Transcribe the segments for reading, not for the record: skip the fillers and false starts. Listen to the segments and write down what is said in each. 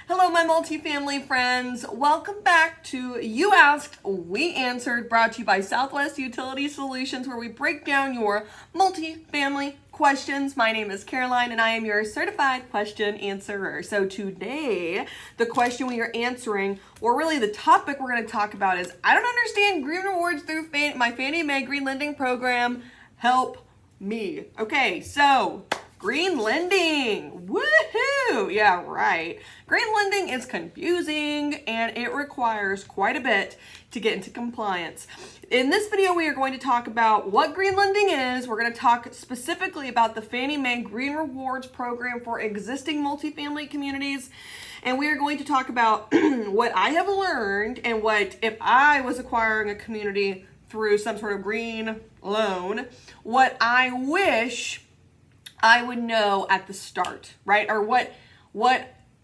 Hello, my multifamily friends. Welcome back to You Asked, We Answered, brought to you by Southwest Utility Solutions, where we break down your multifamily questions. My name is Caroline, and I am your certified question answerer. So today, the question we are answering, or really the topic we're going to talk about is, I don't understand green rewards through my Fannie Mae green lending program. Help me. Okay, so green lending. Woohoo! Yeah, right. Green lending is confusing and it requires quite a bit to get into compliance. In this video, we are going to talk about what green lending is. We're going to talk specifically about the Fannie Mae Green Rewards program for existing multifamily communities. And we are going to talk about what I have learned and what, if I was acquiring a community through some sort of green loan, what I wish I would know at the start, right? Or what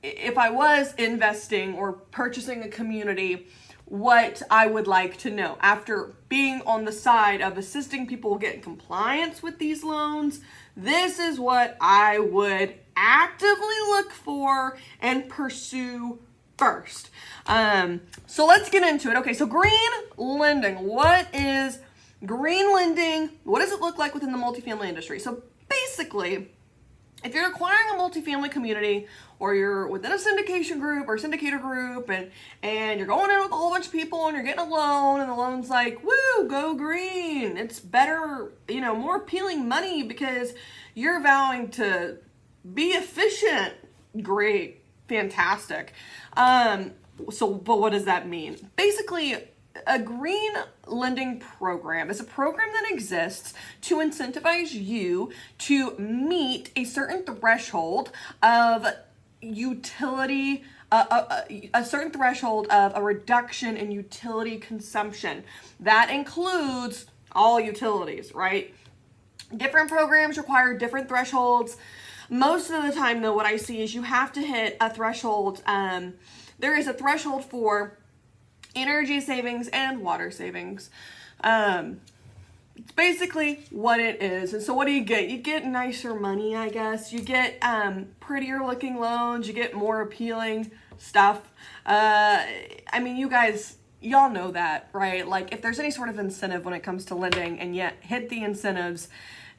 if I was investing or purchasing a community, what I would like to know after being on the side of assisting people get in compliance with these loans. This is what I would actively look for and pursue first. So let's get into it. Okay, so green lending. What is green lending? What does it look like within the multifamily industry? So basically, if you're acquiring a multifamily community or you're within a syndication group or syndicator group and you're going in with a whole bunch of people and you're getting a loan and the loan's like, woo, go green. It's better, more appealing money because you're vowing to be efficient. Great. Fantastic. But what does that mean? Basically, a green lending program is a program that exists to incentivize you to meet a certain threshold of utility, a certain threshold of a reduction in utility consumption. That includes all utilities, right? Different programs require different thresholds. Most of the time, though, what I see is you have to hit a threshold. There is a threshold for energy savings and water savings. It's basically what it is. And so what do you get? You get nicer money, I guess. You get prettier looking loans. You get more appealing stuff. Y'all know that, right? Like if there's any sort of incentive when it comes to lending and yet hit the incentives,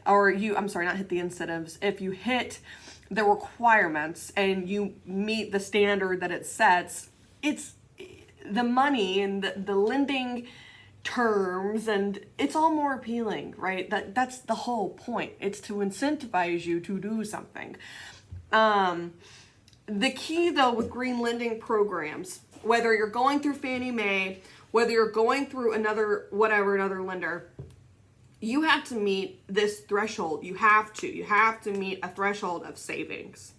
not hit the incentives. If you hit the requirements and you meet the standard that it sets, it's the money and the lending terms, and it's all more appealing, right? That's the whole point. It's to incentivize you to do something. The key, though, with green lending programs, whether you're going through Fannie Mae, whether you're going through another lender, you have to meet this threshold. You have to meet a threshold of savings.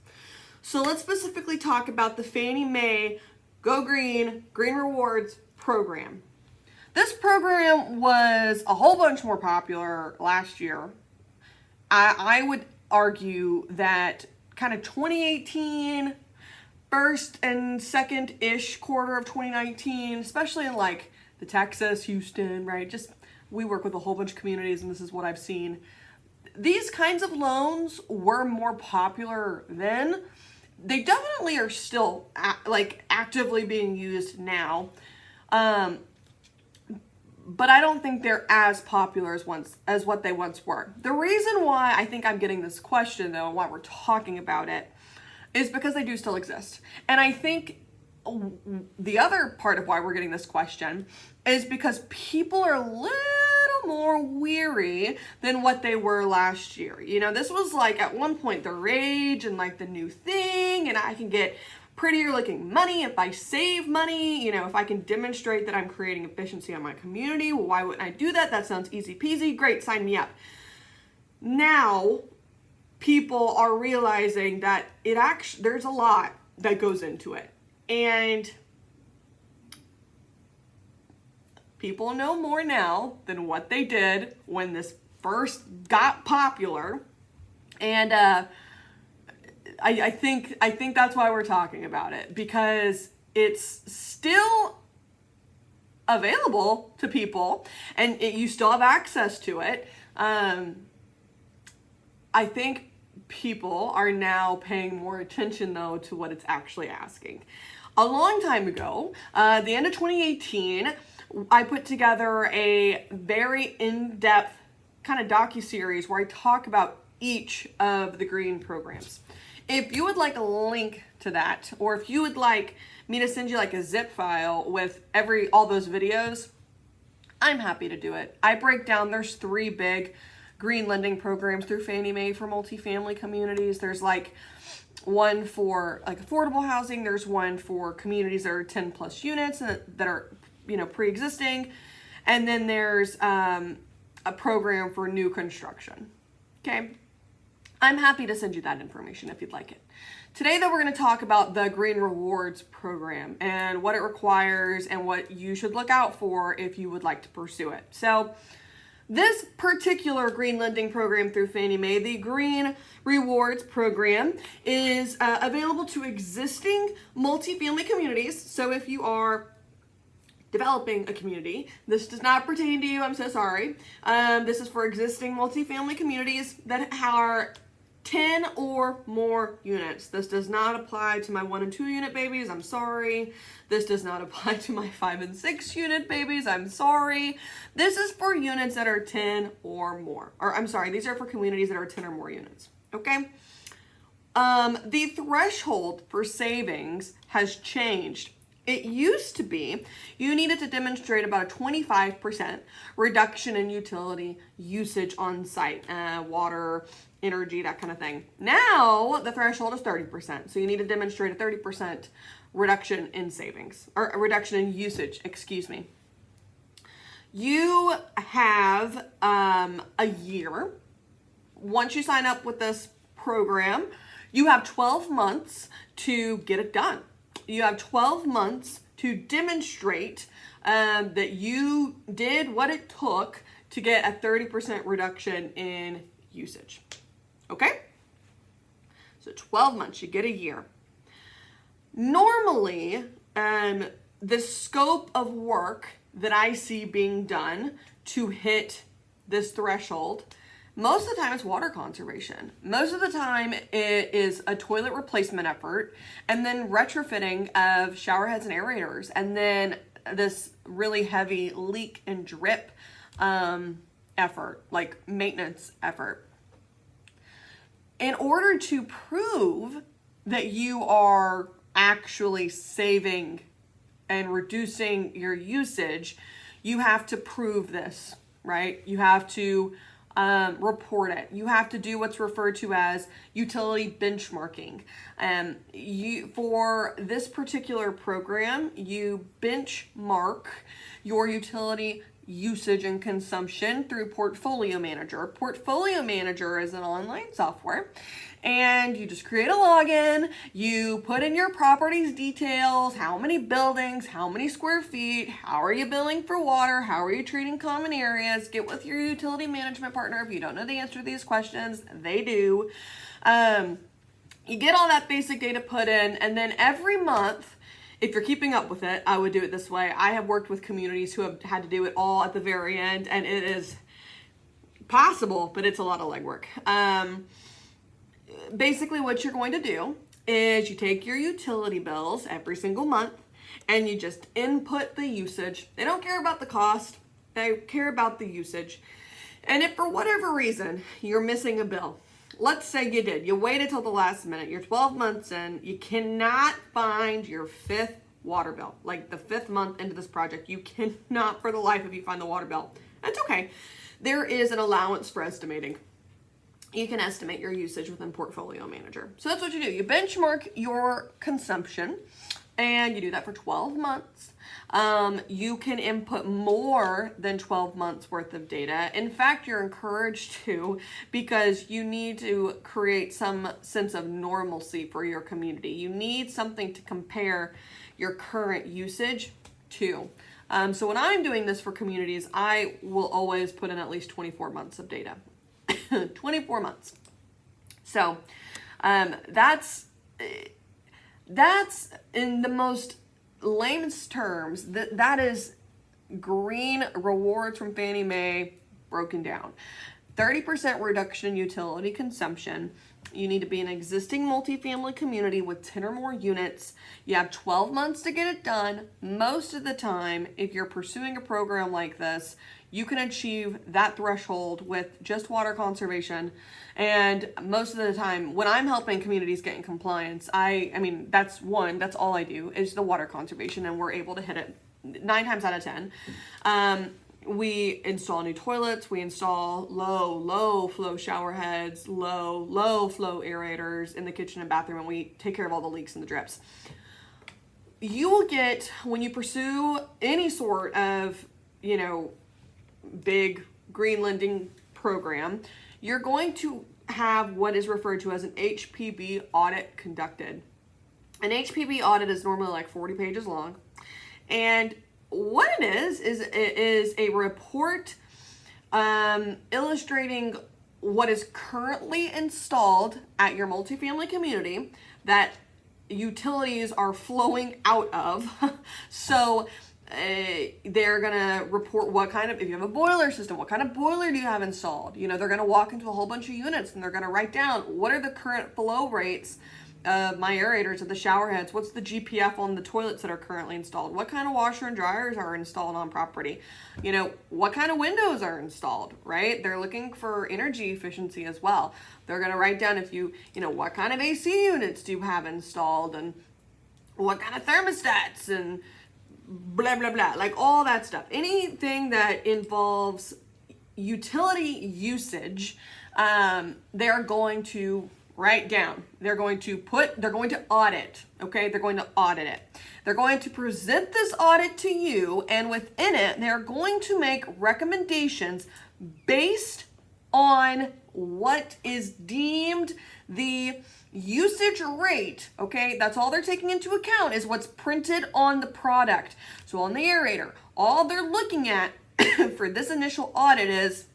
So let's specifically talk about the Fannie Mae Go Green Rewards program. This program was a whole bunch more popular last year. I would argue that kind of 2018, first and second-ish quarter of 2019, especially in like the Texas, Houston, right? We work with a whole bunch of communities, and this is what I've seen. These kinds of loans were more popular then. They definitely are still actively being used now. But I don't think they're as popular as what they once were. The reason why I think I'm getting this question, though, and why we're talking about it, is because they do still exist. And I think the other part of why we're getting this question is because people are a little more weary than what they were last year. This was like at one point the rage and like the new thing, and I can get prettier looking money if I save money. If I can demonstrate that I'm creating efficiency on my community, well, why wouldn't I do that? That sounds easy peasy. Great, sign me up. Now, people are realizing that there's a lot that goes into it. And people know more now than what they did when this first got popular. And I think that's why we're talking about it, because it's still available to people and you still have access to it. I think people are now paying more attention though to what it's actually asking. A long time ago, the end of 2018, I put together a very in-depth kind of docu-series where I talk about each of the green programs. If you would like a link to that, or if you would like me to send you like a zip file with all those videos, I'm happy to do it. I break down, there's 3 big green lending programs through Fannie Mae for multifamily communities. There's like one for like affordable housing. There's one for communities that are 10 plus units and that are, pre-existing. And then there's a program for new construction. Okay. I'm happy to send you that information if you'd like it. Today, though, we're going to talk about the Green Rewards program and what it requires and what you should look out for if you would like to pursue it. So this particular green lending program through Fannie Mae, the Green Rewards program, is available to existing multifamily communities. So if you are developing a community, this does not pertain to you, I'm so sorry. This is for existing multifamily communities that are 10 or more units. This does not apply to my 1 and 2 unit babies, I'm sorry. This does not apply to my 5 and 6 unit babies, I'm sorry. This is for units that are 10 or more. Or I'm sorry, these are for communities that are 10 or more units, okay? The threshold for savings has changed. It used to be you needed to demonstrate about a 25% reduction in utility usage on site, water, energy, that kind of thing. Now the threshold is 30%. So you need to demonstrate a 30% reduction in savings, or a reduction in usage, excuse me. You have a year. Once you sign up with this program, you have 12 months to get it done. You have 12 months to demonstrate that you did what it took to get a 30% reduction in usage. Okay? So 12 months, you get a year. Normally, the scope of work that I see being done to hit this threshold, most of the time it's water conservation. Most of the time it is a toilet replacement effort and then retrofitting of shower heads and aerators, and then this really heavy leak and drip effort, like maintenance effort. In order to prove that you are actually saving and reducing your usage, you have to prove this, right? You have to report it. You have to do what's referred to as utility benchmarking. For this particular program, you benchmark your utility usage and consumption through Portfolio Manager. Portfolio Manager is an online software, and you just create a login, you put in your property's details, how many buildings, how many square feet, how are you billing for water, how are you treating common areas, get with your utility management partner if you don't know the answer to these questions, they do. You get all that basic data put in, and then every month, if you're keeping up with it, I would do it this way. I have worked with communities who have had to do it all at the very end, and it is possible, but it's a lot of legwork. Basically, what you're going to do is you take your utility bills every single month, and you just input the usage. They don't care about the cost. They care about the usage. And if for whatever reason you're missing a bill, let's say you did. You waited till the last minute. You're 12 months in. You cannot find your 5th water bill. Like the 5th month into this project, you cannot for the life of you find the water bill. That's okay. There is an allowance for estimating. You can estimate your usage within Portfolio Manager. So that's what you do. You benchmark your consumption, and you do that for 12 months. You can input more than 12 months worth of data. In fact, you're encouraged to, because you need to create some sense of normalcy for your community. You need something to compare your current usage to. So when I'm doing this for communities, I will always put in at least 24 months of data. 24 months. So that's in the most layman's terms, that is green rewards from Fannie Mae broken down. 30% reduction in utility consumption You need to be an existing multifamily community with 10 or more units. You have 12 months to get it done. Most of the time, if you're pursuing a program like this, you can achieve that threshold with just water conservation. And most of the time, when I'm helping communities get in compliance, I mean, that's all I do is the water conservation, and we're able to hit it 9 times out of 10. We install new toilets, we install low flow shower heads, low flow aerators in the kitchen and bathroom, and we take care of all the leaks and the drips. You will get, when you pursue any sort of, big green lending program, you're going to have what is referred to as an HPB audit conducted. An HPB audit is normally like 40 pages long, and what it is a report illustrating what is currently installed at your multifamily community that utilities are flowing out of. So they're gonna report what kind of, if you have a boiler system, what kind of boiler do you have installed? They're gonna walk into a whole bunch of units and they're gonna write down, what are the current flow rates of my aerators of the shower heads? What's the GPF on the toilets that are currently installed? What kind of washer and dryers are installed on property? What kind of windows are installed, right? They're looking for energy efficiency as well. They're going to write down what kind of AC units do you have installed, and what kind of thermostats, and blah, blah, blah, like all that stuff. Anything that involves utility usage, they're going to write down. They're going to audit, okay? They're going to audit it. They're going to present this audit to you, and within it, they're going to make recommendations based on what is deemed the usage rate, okay? That's all they're taking into account is what's printed on the product. So on the aerator, all they're looking at for this initial audit is,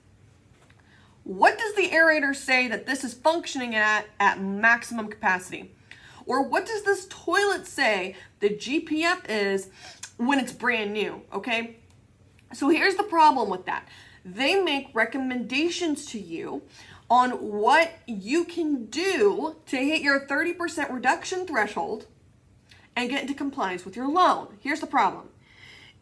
what does the aerator say that this is functioning at maximum capacity? Or what does this toilet say the GPF is when it's brand new, okay? So here's the problem with that. They make recommendations to you on what you can do to hit your 30% reduction threshold and get into compliance with your loan. Here's the problem.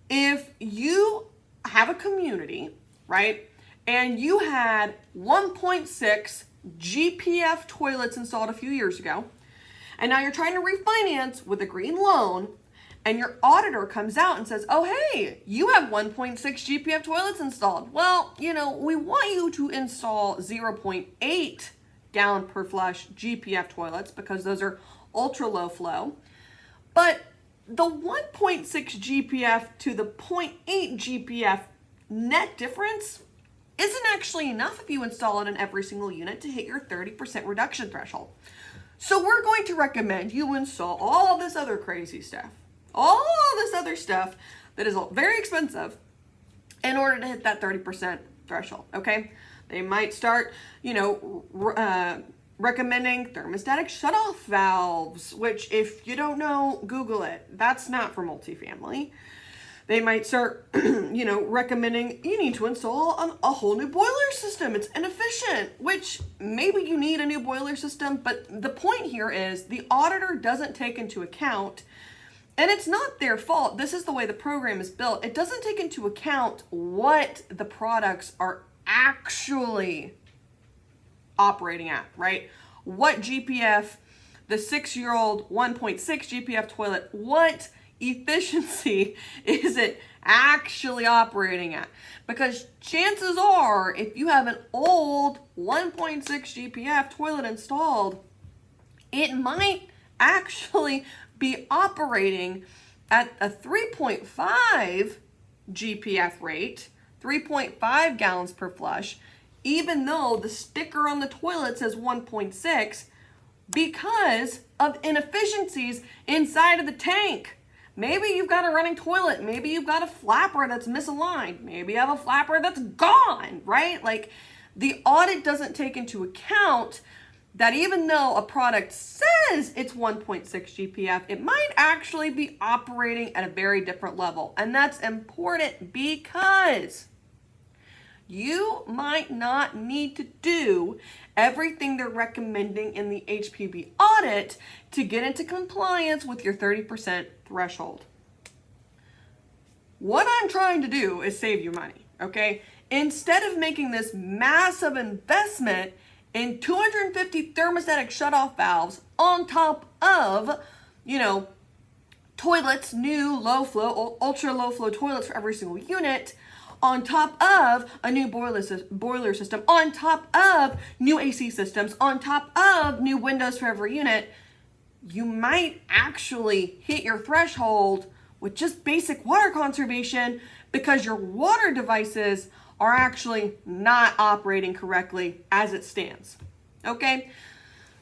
If you have a community, right, and you had 1.6 GPF toilets installed a few years ago, and now you're trying to refinance with a green loan, and your auditor comes out and says, oh, hey, you have 1.6 GPF toilets installed. Well, we want you to install 0.8 gallon per flush GPF toilets because those are ultra low flow. But the 1.6 GPF to the 0.8 GPF net difference isn't actually enough if you install it in every single unit to hit your 30% reduction threshold. So we're going to recommend you install all this other crazy stuff, all this other stuff that is very expensive in order to hit that 30% threshold, okay? They might start, recommending thermostatic shutoff valves, which if you don't know, Google it. That's not for multifamily. They might start, recommending you need to install a whole new boiler system. It's inefficient, which maybe you need a new boiler system, but the point here is the auditor doesn't take into account, and it's not their fault. This is the way the program is built. It doesn't take into account what the products are actually operating at, right? What GPF, the 6-year-old 1.6 GPF toilet, what efficiency is it actually operating at? Because chances are, if you have an old 1.6 GPF toilet installed, it might actually be operating at a 3.5 GPF rate, 3.5 gallons per flush, even though the sticker on the toilet says 1.6, because of inefficiencies inside of the tank. Maybe you've got a running toilet. Maybe you've got a flapper that's misaligned. Maybe you have a flapper that's gone, right? Like, the audit doesn't take into account that even though a product says it's 1.6 GPF, it might actually be operating at a very different level. And that's important because You might not need to do everything they're recommending in the HPB audit to get into compliance with your 30% threshold. What I'm trying to do is save you money, okay? Instead of making this massive investment in 250 thermostatic shutoff valves on top of, toilets, new low flow, ultra low flow toilets for every single unit, on top of a new boiler system, on top of new AC systems, on top of new windows for every unit, you might actually hit your threshold with just basic water conservation because your water devices are actually not operating correctly as it stands. Okay?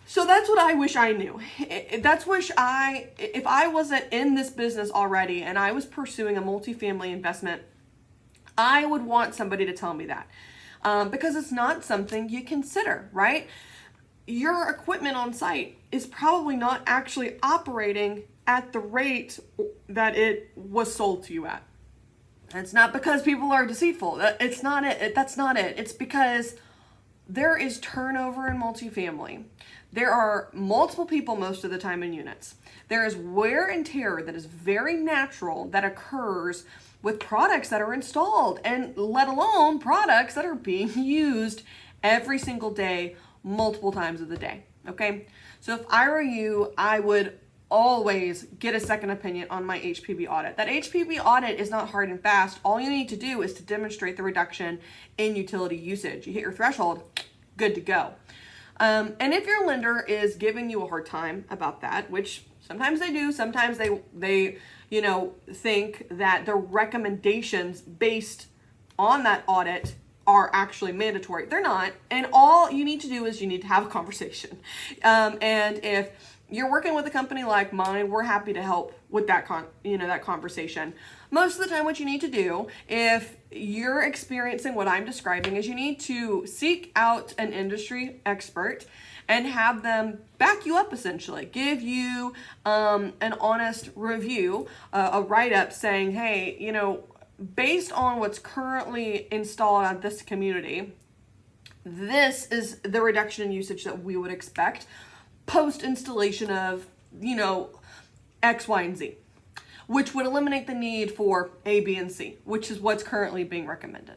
So that's what I wish I knew. If I wasn't in this business already and I was pursuing a multifamily investment, I would want somebody to tell me that. Because it's not something you consider, right? Your equipment on site is probably not actually operating at the rate that it was sold to you at. It's not because people are deceitful. It's not it. That's not it. It's because there is turnover in multifamily. There are multiple people most of the time in units. There is wear and tear that is very natural that occurs with products that are installed, and let alone products that are being used every single day, multiple times of the day. Okay? So if I were you, I would always get a second opinion on my HPB audit. That HPB audit is not hard and fast. All you need to do is to demonstrate the reduction in utility usage. You hit your threshold, good to go. And if your lender is giving you a hard time about that, which sometimes they do, sometimes they think that the recommendations based on that audit are actually mandatory. They're not. And all you need to do is you need to have a conversation. And if you're working with a company like mine, we're happy to help with that that conversation. Most of the time, what you need to do, if you're experiencing what I'm describing, is you need to seek out an industry expert and have them back you up, essentially. Give you an honest review, a write-up saying, hey, based on what's currently installed at this community, this is the reduction in usage that we would expect post-installation of, X, Y, and Z, which would eliminate the need for A, B, and C, which is what's currently being recommended.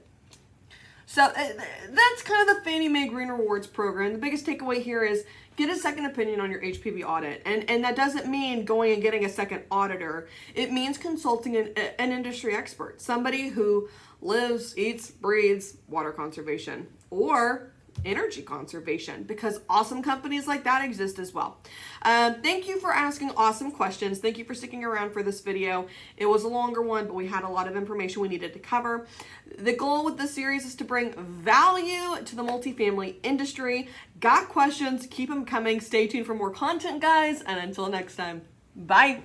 So that's kind of the Fannie Mae Green Rewards program. The biggest takeaway here is get a second opinion on your HPB audit. And that doesn't mean going and getting a second auditor. It means consulting an industry expert, somebody who lives, eats, breathes water conservation or energy conservation, because awesome companies like that exist as well. Thank you for asking awesome questions. Thank you for sticking around for this video. It was a longer one, but we had a lot of information we needed to cover. The goal with this series is to bring value to the multifamily industry. Got questions? Keep them coming. Stay tuned for more content, guys. And until next time, bye.